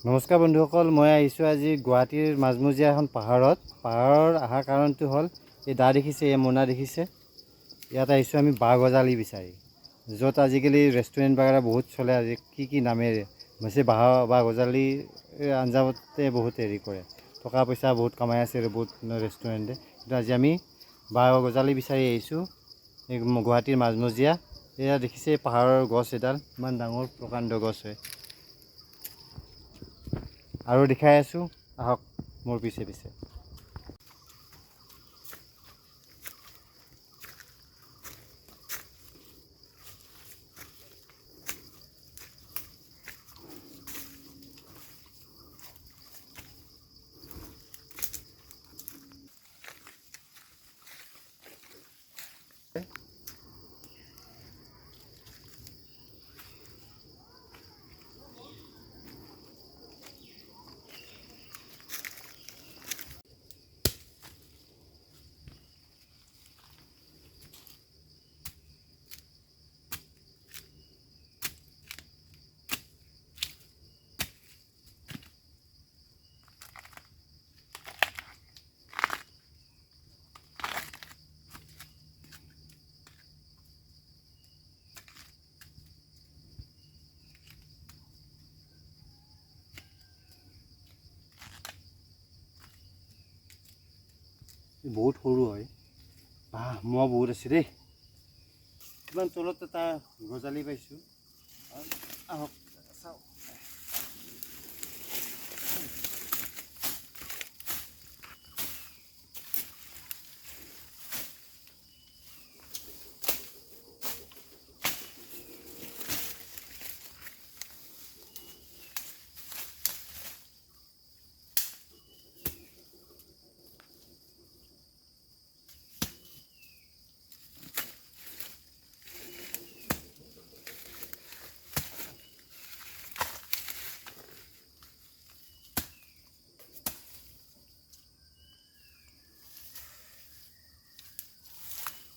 নমস্কাৰ বন্ধুসকল, মই আহিছোঁ আজি গুৱাহাটীৰ মাজমজিয়া এখন পাহাৰৰ অহাৰ কাৰণটো হ'ল এই দা দেখিছে, এই মোনা দেখিছে। ইয়াত আহিছোঁ আমি বাঁহ গজালি বিচাৰি, য'ত আজিকালি ৰেষ্টুৰেণ্ট বাগেৰা বহুত চলে। আজি কি নামেৰে হৈছে বাঁহ গজালি আঞ্জাতে বহুত হেৰি কৰে, টকা পইচা বহুত কমাই আছে বহুত ৰেষ্টুৰেণ্টে। কিন্তু আজি আমি বাঁহ গজালি বিচাৰি আহিছোঁ এই গুৱাহাটীৰ মাজমজিয়া। এয়া দেখিছে পাহাৰৰ গছ এডাল ইমান ডাঙৰ প্ৰকাণ্ড গছ হয়। আৰু দেখাই আছোঁ, আহক মোৰ পিছে পিছে। বহুত সৰু হয়, মই বহুত আছে দেই। ইমান তলত এটা গজালি পাইছোঁ, আহক চাওক।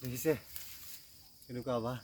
দেখিছে কেনেকুৱা বাঁহ।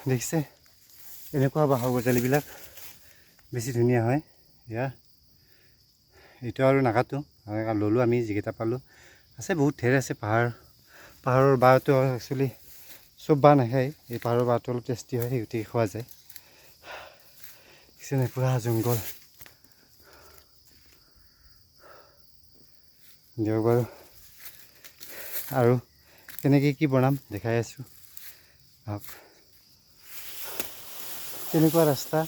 দেখিছে এনেকুৱা বাঁহৰ গজালিবিলাক বেছি ধুনীয়া হয়। এয়া এইটো আৰু নাকাটো, ল'লোঁ আমি যিকেইটা পালোঁ। আছে বহুত ঢেৰ আছে। পাহাৰৰ বাঁহটো একচুৱেলি চব বাঁহ নাখায়, এই পাহাৰৰ বাঁহটো অলপ টেষ্টি হয়, সেই গতিকে খোৱা যায়। দেখিছেনে পুৰা জংঘল। দিয়ক বাৰু, আৰু কেনেকৈ কি বনাম দেখাই আছোঁ, আহক। কেনেকুৱা ৰাস্তা,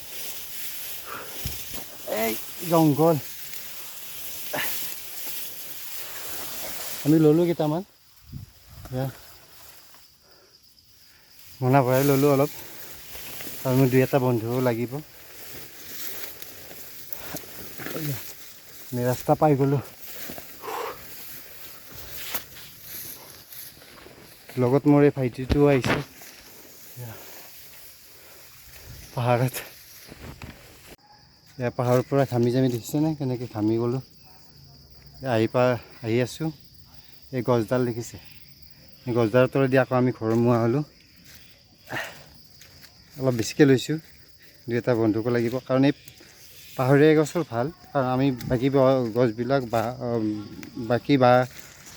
এই জংঘল। আমি ল'লোঁ কেইটামান, মোনা ভৰাই ল'লোঁ অলপ, আৰু মোৰ দুই এটা বন্ধুও লাগিব। আমি ৰাস্তা পাই গ'লোঁ, লগত মোৰ এই ভাইটিটোও আহিছে পাহাৰত। এয়া পাহাৰৰ পৰা ঘামি জামি দেখিছেনে কেনেকৈ ঘামি গ'লোঁ। আহি আছোঁ, এই গছডাল দেখিছে, এই গছডালৰ তলেদি আকৌ আমি ঘৰমুৱা হ'লোঁ। অলপ বেছিকৈ লৈছোঁ, দুই এটা বন্ধুকো লাগিব, কাৰণ এই পাহাৰীয়া গছৰ ভাল। কাৰণ আমি বাকী গছবিলাক বাকী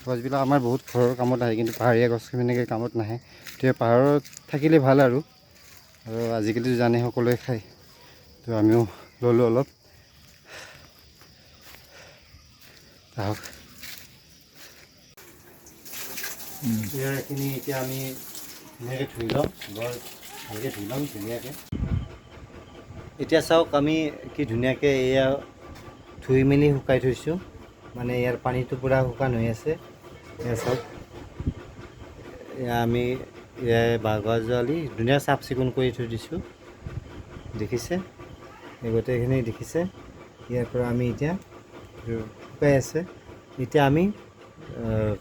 গছবিলাক আমাৰ বহুত ঘৰৰ কামত আহে, কিন্তু পাহাৰীয়া গছ এনেকৈ কামত নাহে। গতিকে পাহাৰত থাকিলে ভাল আৰু আৰু আজিকালিতো জানে সকলোৱে খায়, তো আমিও ল'লোঁ অলপ। আহক, এইখিনি এতিয়া আমি ধুনীয়াকৈ ধুই ল'ম, বৰ ভালকৈ ধুই ল'ম ধুনীয়াকৈ। এতিয়া চাওক আমি কি ধুনীয়াকৈ এয়া ধুই মেলি শুকাই থৈছোঁ, মানে ইয়াৰ পানীটো পূৰা শুকান হৈ আছে। এয়া চাওক, এয়া আমি বাঁহগজালি ধুনীয়া চাফ চিকুণ কৰি থৈ দিছোঁ, দেখিছে এই গোটেইখিনি দেখিছে। ইয়াৰ পৰা আমি এতিয়া শুকাই আছে, এতিয়া আমি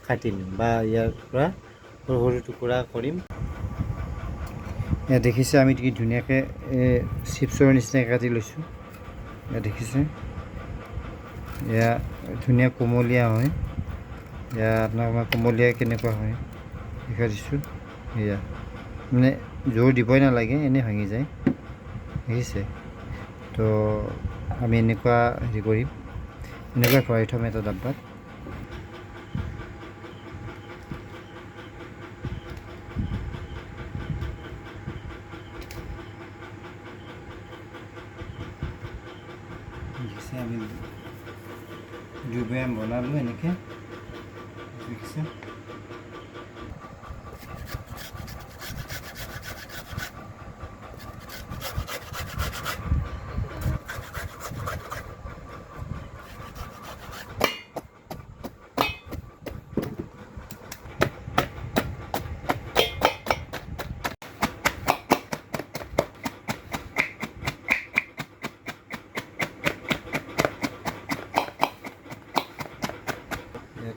কাটিম বা ইয়াৰ পৰা সৰু সৰু টুকুৰা কৰিম। এয়া দেখিছে আমি কি ধুনীয়াকৈ চিপছৰ নিচিনাকৈ কাটি লৈছোঁ, এয়া দেখিছে। এয়া ধুনীয়া কোমলীয়া হয়, এয়া আপোনাক কোমলীয়া কেনেকুৱা হয় দেখাই দিছোঁ। এয়া মানে জোৰ দিবই নালাগে, এনেই ভাঙি যায়, দেখিছে। তো আমি এনেকুৱা হেৰি কৰিম, এনেকুৱা ভৰাই থ'ম এটা ডাব্বাত। দেখিছে আমি 2 বয়াম বনালোঁ এনেকৈ, দেখিছে।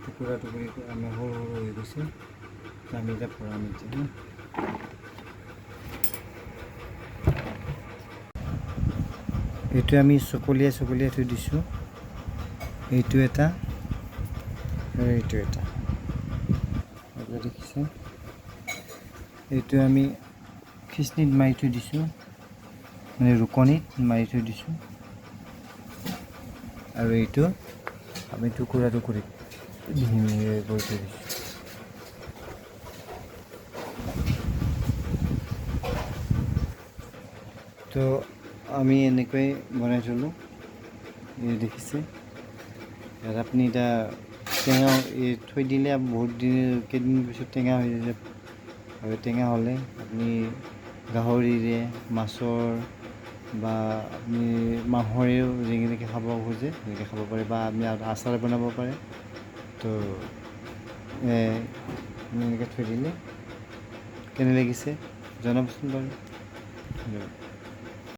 টুকুৰা টুকুৰি আমি সৰু সৰু হৈ গৈছে, আমি এতিয়া ভৰাম এতিয়া। এইটো আমি চকলিয়াই চকলিয়াই থৈ দিছোঁ, এইটো এটা আৰু এইটো এটা, দেখিছে। এইটো আমি খিচনিত মাৰি থৈ দিছোঁ, মানে ৰুকনিত মাৰি থৈ দিছোঁ, আৰু এইটো আমি টুকুৰা টুকুৰি মিহি মিহি কৰি থৈ দিছোঁ। তো আমি এনেকৈ বনাই থ'লোঁ, এই দেখিছে। ইয়াত আপুনি এতিয়া টেঙা থৈ দিলে বহুত দিন কেইদিন পিছত টেঙা হৈ যায়, আৰু টেঙা হ'লে আপুনি গাহৰিৰে, মাছৰ বা আপুনি মাংসৰেও যেনেকৈ খাব খোজে তেনেকৈ খাব পাৰে, বা আপুনি আচাৰ বনাব পাৰে। তো এনেকৈ থৈ দিলে কেনে লাগিছে জনাবচোন বাৰু।